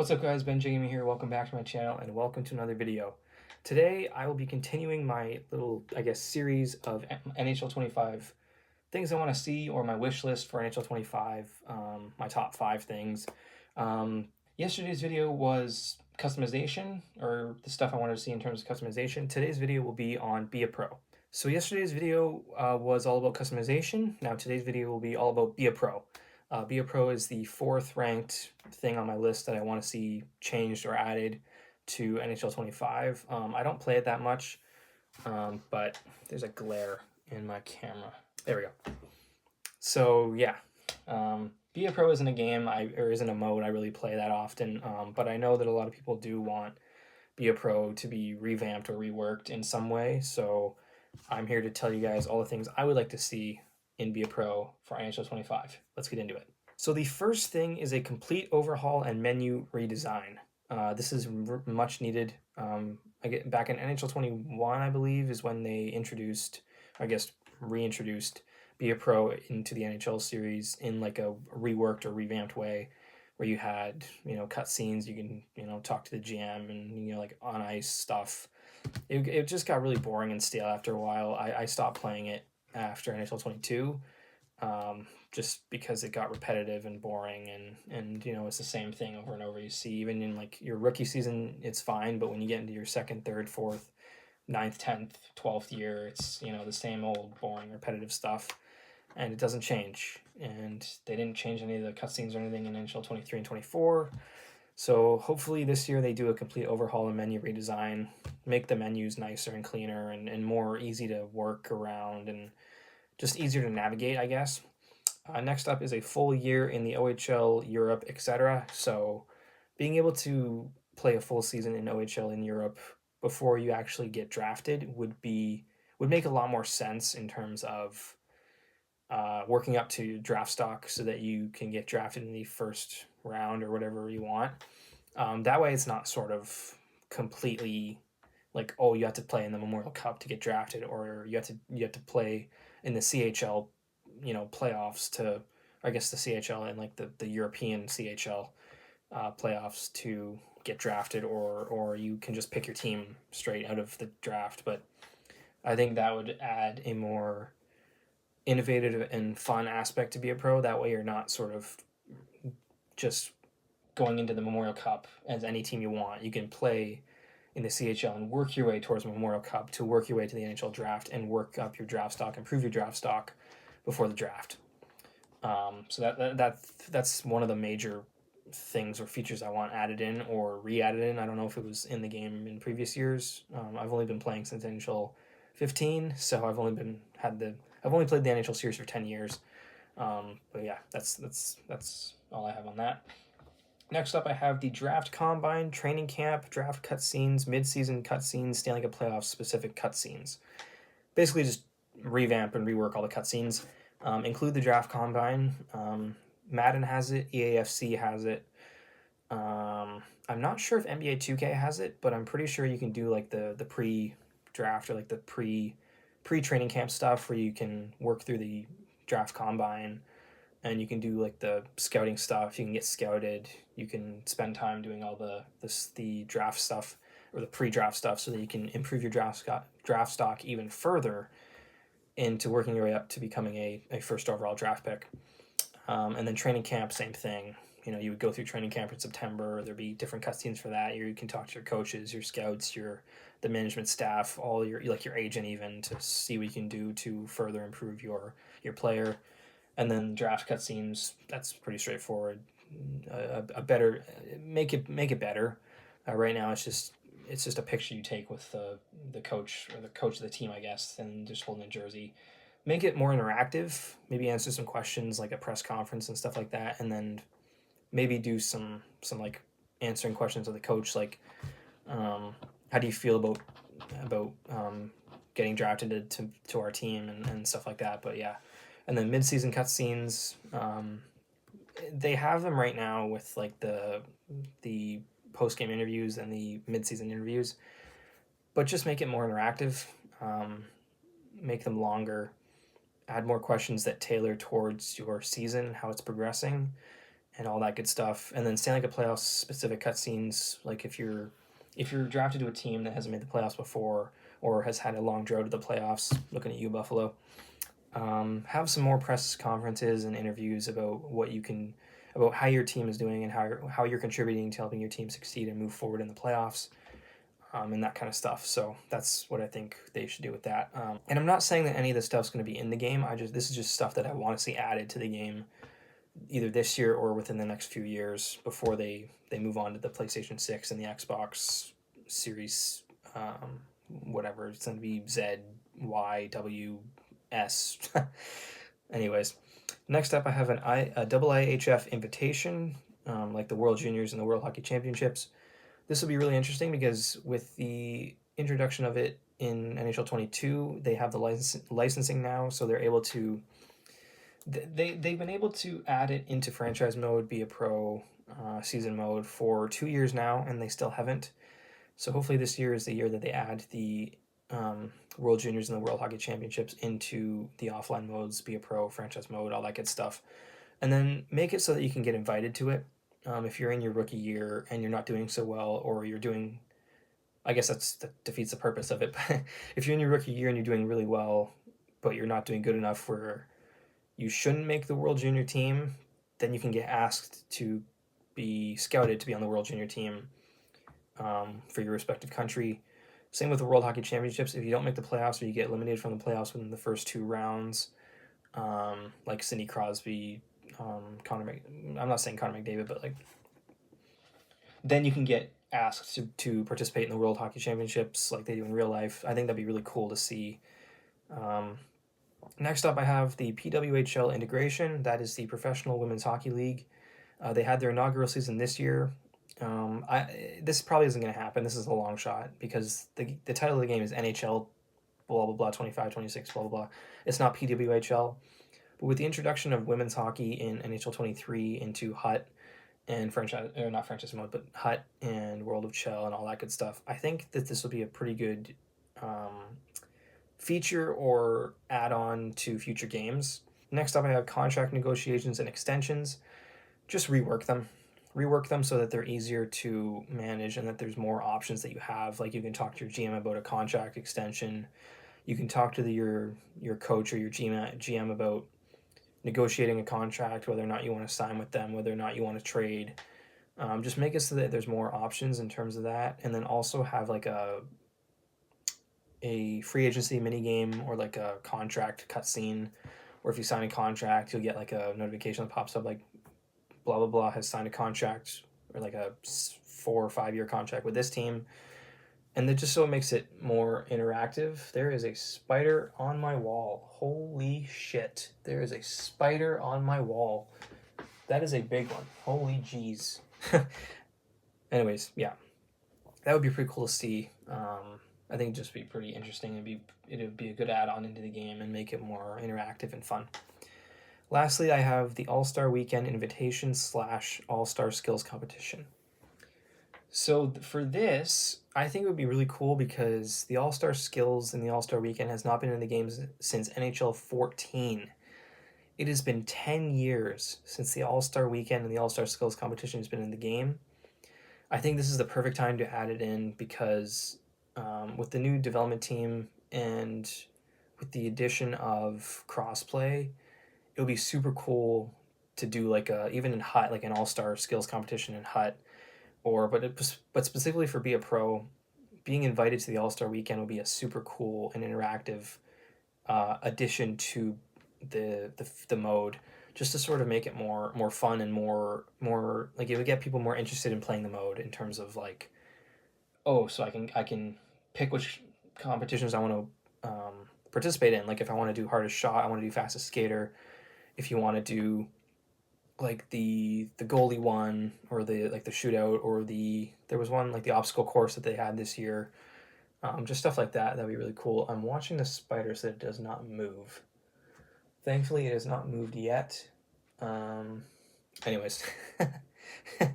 What's up guys, Ben Jamie here, welcome back to my channel and welcome to another video. Today I will be continuing my little, series of NHL 25 things I want to see, or my wish list for NHL 25, my top 5 things. Yesterday's video was customization, or the stuff I wanted to see in terms of customization. Today's video will be on Be a Pro. So yesterday's video was all about customization. Now today's video will be all about Be a Pro. Be a Pro is the 4th ranked thing on my list that I want to see changed or added to NHL 25. I don't play it that much, but there's a glare in my camera. There we go. So yeah, Be a Pro isn't a game or isn't a mode I really play that often, but I know that a lot of people do want Be a Pro to be revamped or reworked in some way. So I'm here to tell you guys all the things I would like to see in Be a Pro for NHL 25. Let's get into it. So the first thing is a complete overhaul and menu redesign. This is much needed. Back in NHL 21, I believe, is when they reintroduced Be a Pro into the NHL series in like a reworked or revamped way, where you had, cut scenes, you can, talk to the GM and, like on ice stuff. It just got really boring and stale after a while. I stopped playing it after NHL 22, just because it got repetitive and boring, and it's the same thing over and over. You see, even in like your rookie season, it's fine, but when you get into your 2nd, 3rd, 4th, 9th, 10th, 12th year, it's, the same old boring repetitive stuff, and it doesn't change. And they didn't change any of the cutscenes or anything in NHL 23 and 24. So hopefully this year they do a complete overhaul and menu redesign, make the menus nicer and cleaner and more easy to work around and just easier to navigate, I guess. Next up is a full year in the OHL, Europe, etc. So being able to play a full season in OHL in Europe before you actually get drafted would make a lot more sense in terms of working up to draft stock so that you can get drafted in the first round or whatever you want. That way it's not sort of completely like, oh, you have to play in the Memorial Cup to get drafted, or you have to play in the CHL, playoffs to, I guess the CHL and like the European CHL playoffs to get drafted, or you can just pick your team straight out of the draft. But I think that would add a more innovative and fun aspect to Be a Pro. That way you're not sort of just going into the Memorial Cup as any team you want. You can play in the CHL and work your way towards Memorial Cup to work your way to the NHL draft and work up your draft stock, improve your draft stock before the draft. So that's one of the major things or features I want added in or re-added in. I don't know if it was in the game in previous years. I've only been playing since NHL 15, so I've only played the NHL series for 10 years. But yeah, that's all I have on that. Next up, I have the Draft Combine, Training Camp, Draft Cutscenes, Mid-Season Cutscenes, Stanley Cup Playoffs specific cutscenes. Basically just revamp and rework all the cutscenes. Include the Draft Combine. Madden has it, EAFC has it. I'm not sure if NBA 2K has it, but I'm pretty sure you can do like the pre-draft or like the pre-training camp stuff where you can work through the Draft Combine, and you can do like the scouting stuff. You can get scouted. You can spend time doing all the draft stuff or the pre-draft stuff so that you can improve your draft stock even further into working your way up to becoming a first overall draft pick. And then training camp, same thing. You would go through training camp in September. There'd be different cutscenes for that. You can talk to your coaches, your scouts, the management staff, all your agent even, to see what you can do to further improve your player. And then draft cutscenes, that's pretty straightforward. Make it better. Right now, it's just a picture you take with the coach or the coach of the team, I guess, and just holding a jersey. Make it more interactive. Maybe answer some questions like a press conference and stuff like that, and then maybe do some like answering questions of the coach, like how do you feel about getting drafted to our team and stuff like that. But yeah. And then mid-season cutscenes, they have them right now with like the post-game interviews and the mid-season interviews, but just make it more interactive, make them longer, add more questions that tailor towards your season, how it's progressing, and all that good stuff. And then Stanley Cup playoffs specific cutscenes, like if you're drafted to a team that hasn't made the playoffs before or has had a long drought of the playoffs, looking at you, Buffalo, have some more press conferences and interviews about about how your team is doing and how you're contributing to helping your team succeed and move forward in the playoffs, and that kind of stuff. So that's what I think they should do with that. And I'm not saying that any of this stuff's going to be in the game. This is just stuff that I want to see added to the game, either this year or within the next few years before they move on to the PlayStation 6 and the Xbox Series, whatever it's going to be, Z, Y, W, S. Anyways, next up I have a IIHF invitation, like the World Juniors and the World Hockey Championships. This will be really interesting because with the introduction of it in NHL 22, they have the licensing now, so they're able to they've been able to add it into franchise mode, be a pro season mode for 2 years now, and they still haven't. So hopefully this year is the year that they add the World Juniors and the World Hockey Championships into the offline modes, be a pro, franchise mode, all that good stuff. And then make it so that you can get invited to it. If you're in your rookie year and you're not doing so well, or you're doing, I guess that defeats the purpose of it. But if you're in your rookie year and you're doing really well, but you're not doing good enough where you shouldn't make the World Junior team, then you can get asked to be scouted to be on the World Junior team for your respective country. Same with the World Hockey Championships. If you don't make the playoffs or you get eliminated from the playoffs within the first 2 rounds, like Sidney Crosby, I'm not saying Connor McDavid, but like, then you can get asked to participate in the World Hockey Championships like they do in real life. I think that'd be really cool to see. Next up, I have the PWHL integration. That is the Professional Women's Hockey League. They had their inaugural season this year. This probably isn't going to happen. This is a long shot because the title of the game is NHL, blah, blah, blah, 25, 26, blah, blah, blah. It's not PWHL. But with the introduction of women's hockey in NHL 23 into HUT and franchise, or not franchise mode, but HUT and World of Chell and all that good stuff, I think that this will be a pretty good feature or add-on to future games. Next up, I have contract negotiations and extensions. Just rework them so that they're easier to manage and that there's more options that you have. Like you can talk to your GM about a contract extension. You can talk to your coach or your GM about negotiating a contract, whether or not you want to sign with them, whether or not you want to trade. Just make it so that there's more options in terms of that, and then also have like a free agency mini game or like a contract cutscene, or if you sign a contract, you'll get like a notification that pops up like blah blah blah has signed a contract, or like a 4 or 5 year contract with this team, and then just so it makes it more interactive. There is a spider on my wall. Holy shit, there is a spider on my wall. That is a big one. Holy jeez. Anyways, yeah, that would be pretty cool to see. I think it'd just be pretty interesting. It would be a good add-on into the game and make it more interactive and fun. Lastly, I have the All-Star Weekend Invitation / All-Star Skills Competition. So for this, I think it would be really cool because the All-Star Skills and the All-Star Weekend has not been in the games since NHL 14. It has been 10 years since the All-Star Weekend and the All-Star Skills Competition has been in the game. I think this is the perfect time to add it in because with the new development team and with the addition of crossplay, it would be super cool to do like even in HUT, like an all-star skills competition in HUT, but specifically for Be a Pro, being invited to the All-Star Weekend would be a super cool and interactive addition to the mode, just to sort of make it more fun and more like it would get people more interested in playing the mode in terms of like, oh, so I can pick which competitions I want to participate in. Like if I want to do hardest shot, I want to do fastest skater. If you want to do like the goalie one, or the shootout, or there was one like the obstacle course that they had this year. Just stuff like that. That'd be really cool. I'm watching the spider so that it does not move. Thankfully, it has not moved yet. Anyways, but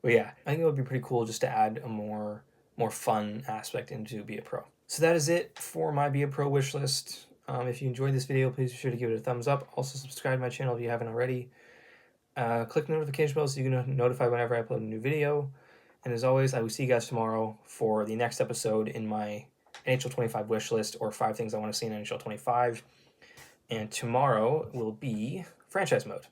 yeah, I think it would be pretty cool just to add a more fun aspect into Be a Pro. So that is it for my Be a Pro wish list. If you enjoyed this video, please be sure to give it a thumbs up. Also, subscribe to my channel if you haven't already. Click the notification bell so you can notify whenever I upload a new video. And as always, I will see you guys tomorrow for the next episode in my NHL 25 wish list, or 5 things I want to see in NHL 25. And tomorrow will be franchise mode.